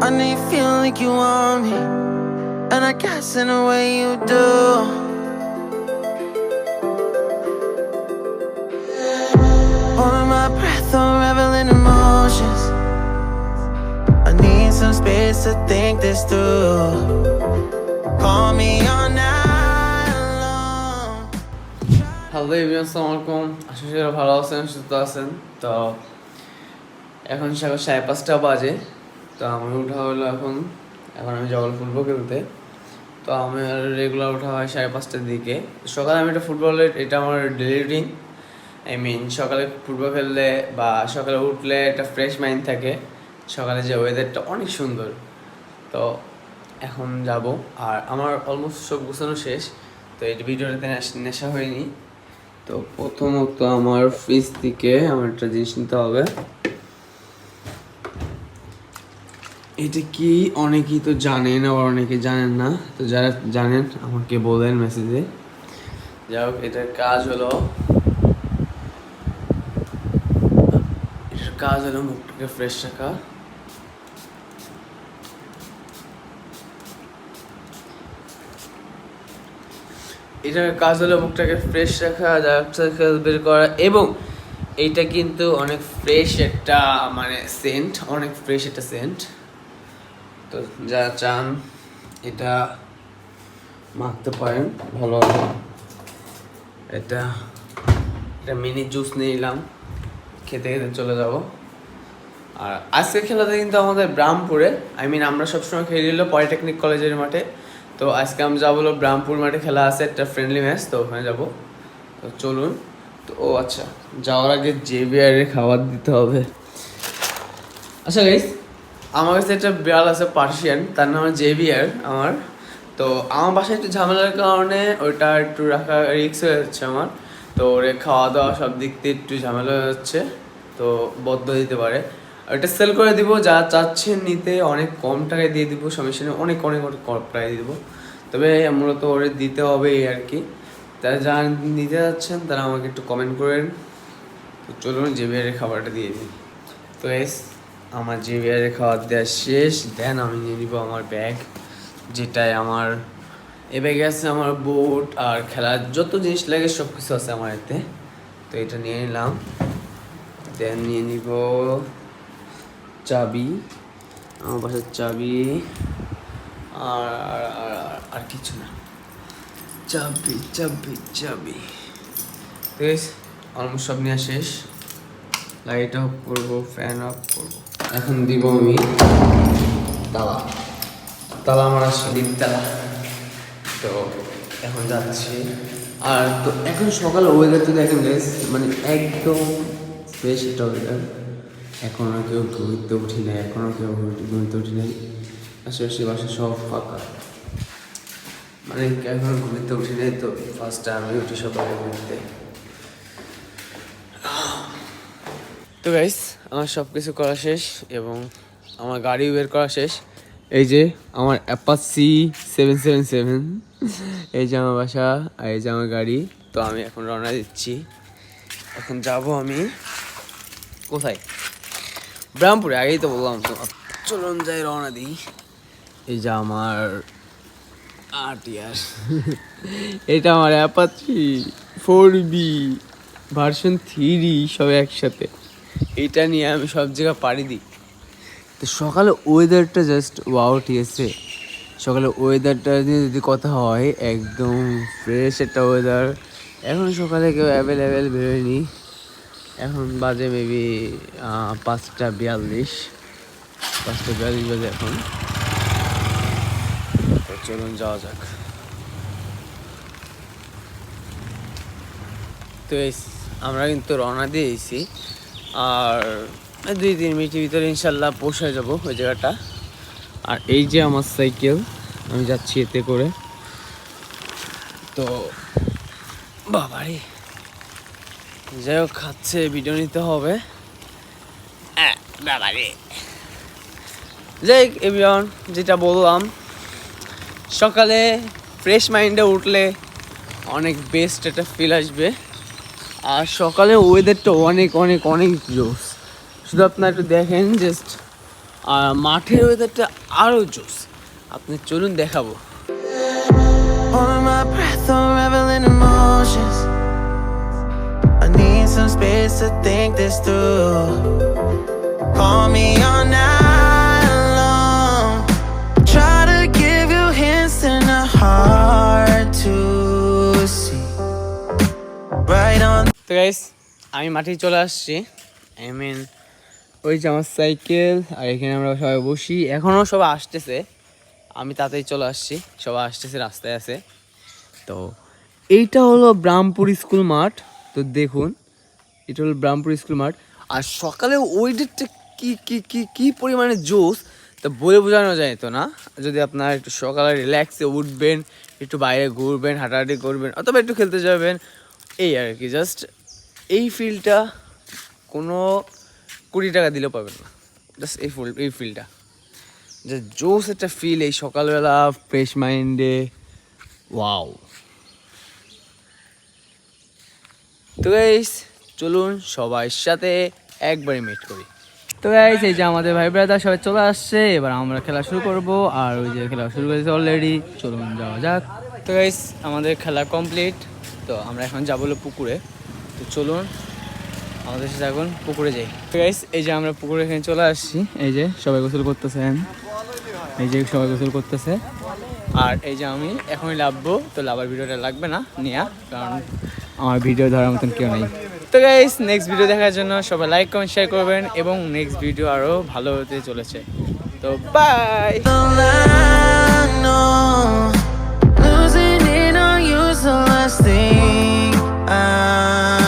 I know you feel like you want me, and I guess in a way you do. Holding my breath, unraveling emotions. I need some space to think this through. Call me all night long. Hello everyone, আসসালামু আলাইকুম। আশা করি ভালো আছেন, সুস্থ আছেন। তো এখন সকাল 5:30 বাজে। তো আমি উঠা হলো এখন আমি জগল ফুটবল খেলতে। তো আমি রেগুলার ওঠা হয় 5:30টার দিকে। সকালে আমি এটা আমার ডেলি রুটিন। সকালে ফুটবল খেললে বা সকালে উঠলে একটা ফ্রেশ মাইন্ড থাকে। সকালে যে ওয়েদারটা অনেক সুন্দর। তো এখন যাব, আর আমার অলমোস্ট সব গোছানো শেষ। তো এই ভিডিওটাতে নেশা হয়নি। তো প্রথমত আমার ফ্রিজ থেকে আমার একটা জিনিস নিতে হবে। এটা কি অনেকেই তো জানেন, আবার অনেকে জানেন না। তো যারা জানেন আমাকে বলেন মেসেজে। যাই হোক, এটার কাজ হলো মুখটাকে ফ্রেশ রাখা। এটার কাজ হলো মুখটাকে ফ্রেশ রাখা, বের করা, এবং এইটা কিন্তু অনেক ফ্রেশ একটা সেন্ট, অনেক ফ্রেশ একটা সেন্ট। তো যারা চান এটা মাখতে পারেন ভালোভাবে। এটা মিনি জুস নিলাম, খেতে খেতে চলে যাব। আর আজকের খেলাতে কিন্তু আমাদের ব্রাহ্মপুরে, আমরা সবসময় খেলি হলো পলিটেকনিক কলেজের মাঠে। তো আজকে আমি যাবো হলো ব্রাহ্মপুর মাঠে, খেলা আছে একটা ফ্রেন্ডলি ম্যাচ, তো ওখানে যাবো। তো চলুন। তো আচ্ছা, যাওয়ার আগে জেভিয়ারের খাবার দিতে হবে। আচ্ছা গাইস, আমার কাছে একটা বিড়াল আছে পার্সিয়ান, তার নাম জেভিয়ার আমার। তো আমার বাসায় একটু ঝামেলার কারণে ওইটা একটু রাখা রিস্ক হয়ে যাচ্ছে আমার। তো ওরে খাওয়া দাওয়া সব দিক থেকে একটু ঝামেলা হয়ে যাচ্ছে, তো বদ্ধ দিতে পারে। ওইটা সেল করে দিব, যা চাচ্ছেন নিতে অনেক কম টাকায় দিয়ে দিব, সমস্যা নেই, অনেক অনেক অনেক কম প্রায় দিয়ে দেবো। তবে মূলত ওরে দিতে হবে এই আর কি। তারা যারা নিতে যাচ্ছেন তারা আমাকে একটু কমেন্ট করেন। তো চলুন জেভিয়ারের খাবারটা দিয়ে দিই। তো আমার জেভিয়ারের খাবার দেওয়া শেষ। দেন আমি নিয়ে নিব আমার ব্যাগ, যেটায় আমার এ ব্যাগে আছে আমার বোট আর খেলার যত জিনিস লাগে সব কিছু আছে আমার এতে। তো এটা নিয়ে নিলাম। দেন নিয়ে নিব চাবি, আমার বাসার চাবি, আর আর কিছু না, চাবি চাবি চাবি। ঠিক আছে, অলমোস্ট সব নেওয়া শেষ। লাইট অফ করবো, ফ্যান অফ করবো। এখন দিব আমি তালা আমার আসলে তালা। তো এখন যাচ্ছি। আর তো এখন সকালে ওয়েদারটা দেখেন গাইস, একদম ফ্রেশ একটা ওয়েদার। এখনও কেউ ঘুরতে উঠি নাই, আশেপাশে বাসা সব ফাঁকা। এখন ঘুরতে উঠি নাই, তো ফার্স্ট আমি উঠি সকালে ঘুরতে। তো গাইস, আমার সব কিছু করা শেষ এবং আমার গাড়িও বের করা শেষ। এই যে আমার অ্যাপাচি 777, এই যে আমার বাসা, আর এই যে আমার গাড়ি। তো আমি এখন রওনা দিচ্ছি। এখন যাব আমি কোথায়? ব্রাহ্মপুরে। আগেই তো বললাম তো, চলুন যাই, রওনা দিই। এই যে আমার আরটিআর, এটা আমার অ্যাপাচি 4B ভার্সন 3 সব একসাথে। এইটা নিয়ে আমি সব জায়গায় পাড়ি দিই। তো সকালে ওয়েদারটা জাস্ট ওয়াও, ঠিক আছে? সকালে ওয়েদারটা নিয়ে যদি কথা হয়, একদম ফ্রেশ একটা ওয়েদার। এখন সকালে কেউ অ্যাভেলেবেল বেরোয়নি, এখন বাজে মেবি 5:42 বাজে এখন। তো চলুন যাওয়া যাক। তো আমরা কিন্তু রওনা দিয়েছি, আর 2-3 মিনিটের ভিতরে ইনশাল্লাহ পৌঁছে যাবো ওই জায়গাটা। আর এই যে আমার সাইকেল, আমি যাচ্ছি এতে করে। তো বাবারে, যাই হোক, খাচ্ছে, ভিডিও নিতে হবে। বাবারে, যাই হোক এভরিওয়ান, যেটা বললাম, সকালে ফ্রেশ মাইন্ডে উঠলে অনেক বেস্ট একটা ফিল আসবে। আর সকালে ওয়েদারটা অনেক অনেক অনেক জোস। শুধু আপনারা একটু দেখেন, জাস্ট আর মাঠের ওয়েদারটা আরও জোস। আপনি চলুন দেখাবো। Holding my breath, unraveling emotions. I need some space to think this through. Call me all night long. Try to give you hints and a hard to see. Right on. তো guys আমি মাঠে চলে আসছি। I mean ওই যে আমার cycle, আর এখানে আমরা সবাই বসি। এখনও সবাই আসতেছে, আমি তাতেই চলে আসছি। সবাই আসতেছে, রাস্তায় আছে। তো এইটা হলো ব্রাহ্মপুর স্কুল মাঠ। তো দেখুন, এটা হলো ব্রাহ্মপুর স্কুল মাঠ। আর সকালে ওয়েদারটা কি কি কি কি পরিমাণে জোস তা বলে বোঝানো যায় তো না। যদি আপনার একটু সকালে রিল্যাক্সে উঠবেন, একটু বাইরে ঘুরবেন, হাঁটাহাঁটি করবেন, অথবা একটু খেলতে যাবেন, এই আর কি। জাস্ট এই ফিলটা কোনো কোটি টাকা দিলেও পাবেন না। জাস্ট এই ফিলটা জাস্ট জোস একটা ফিল, এই সকালবেলা ফ্রেশ মাইন্ডে। ওয়াও। তো গাইস চলুন সবার সাথে একবারে মিট করি। তো গাইস এই যে আমাদের ভাই ব্রাদার সবাই চলে আসছে, এবার আমরা খেলা শুরু করব। আর ওই যে খেলা শুরু করেছে অলরেডি, চলুন যাওয়া যাক। তো গাইস আমাদের খেলা কমপ্লিট। তো আমরা এখন যাবো হলো পুকুরে। তো চলুন আমাদের সাথে এখন পুকুরে যাই। তো গাইস এই যে আমরা পুকুরে এখানে চলে আসছি। এই যে সবাই গোসল করতেছেন, এই যে সবাই গোসল করতেছে। আর এই যে আমি এখনই লাভবো। তো লাভার ভিডিওটা লাগবে না নেওয়া, কারণ আমার ভিডিও ধরার মতন কেউ নেই। তো গাইস নেক্সট ভিডিও দেখার জন্য সবাই লাইক কমেন্ট শেয়ার করবেন, এবং নেক্সট ভিডিও আরও ভালো হতে চলেছে। তো by. Losing it on you's the last thing I